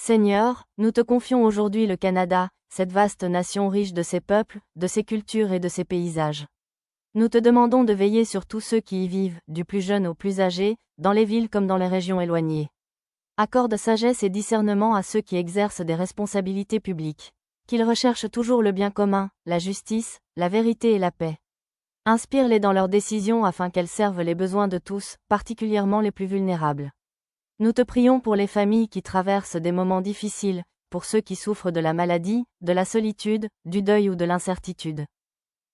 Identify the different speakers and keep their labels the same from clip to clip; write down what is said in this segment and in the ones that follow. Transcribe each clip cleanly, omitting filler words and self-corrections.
Speaker 1: Seigneur, nous te confions aujourd'hui le Canada, cette vaste nation riche de ses peuples, de ses cultures et de ses paysages. Nous te demandons de veiller sur tous ceux qui y vivent, du plus jeune au plus âgé, dans les villes comme dans les régions éloignées. Accorde sagesse et discernement à ceux qui exercent des responsabilités publiques. Qu'ils recherchent toujours le bien commun, la justice, la vérité et la paix. Inspire-les dans leurs décisions afin qu'elles servent les besoins de tous, particulièrement les plus vulnérables. Nous te prions pour les familles qui traversent des moments difficiles, pour ceux qui souffrent de la maladie, de la solitude, du deuil ou de l'incertitude.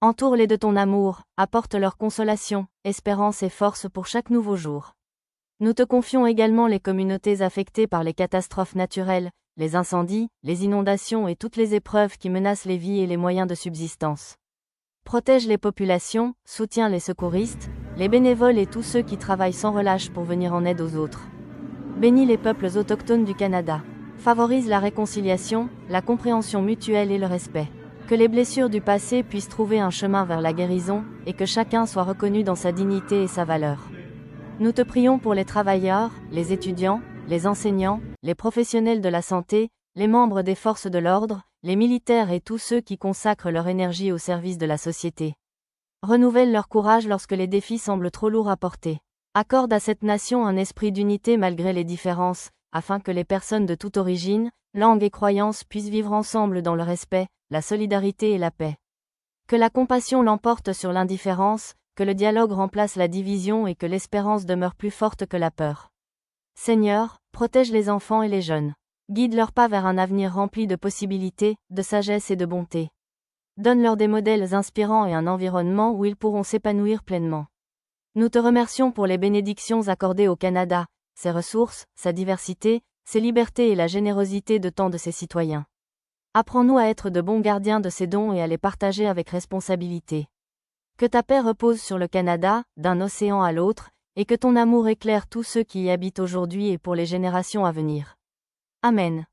Speaker 1: Entoure-les de ton amour, apporte leur consolation, espérance et force pour chaque nouveau jour. Nous te confions également les communautés affectées par les catastrophes naturelles, les incendies, les inondations et toutes les épreuves qui menacent les vies et les moyens de subsistance. Protège les populations, soutiens les secouristes, les bénévoles et tous ceux qui travaillent sans relâche pour venir en aide aux autres. Bénis les peuples autochtones du Canada. Favorise la réconciliation, la compréhension mutuelle et le respect. Que les blessures du passé puissent trouver un chemin vers la guérison, et que chacun soit reconnu dans sa dignité et sa valeur. Nous te prions pour les travailleurs, les étudiants, les enseignants, les professionnels de la santé, les membres des forces de l'ordre, les militaires et tous ceux qui consacrent leur énergie au service de la société. Renouvelle leur courage lorsque les défis semblent trop lourds à porter. Accorde à cette nation un esprit d'unité malgré les différences, afin que les personnes de toute origine, langue et croyance puissent vivre ensemble dans le respect, la solidarité et la paix. Que la compassion l'emporte sur l'indifférence, que le dialogue remplace la division et que l'espérance demeure plus forte que la peur. Seigneur, protège les enfants et les jeunes. Guide leurs pas vers un avenir rempli de possibilités, de sagesse et de bonté. Donne-leur des modèles inspirants et un environnement où ils pourront s'épanouir pleinement. Nous te remercions pour les bénédictions accordées au Canada, ses ressources, sa diversité, ses libertés et la générosité de tant de ses citoyens. Apprends-nous à être de bons gardiens de ces dons et à les partager avec responsabilité. Que ta paix repose sur le Canada, d'un océan à l'autre, et que ton amour éclaire tous ceux qui y habitent aujourd'hui et pour les générations à venir. Amen.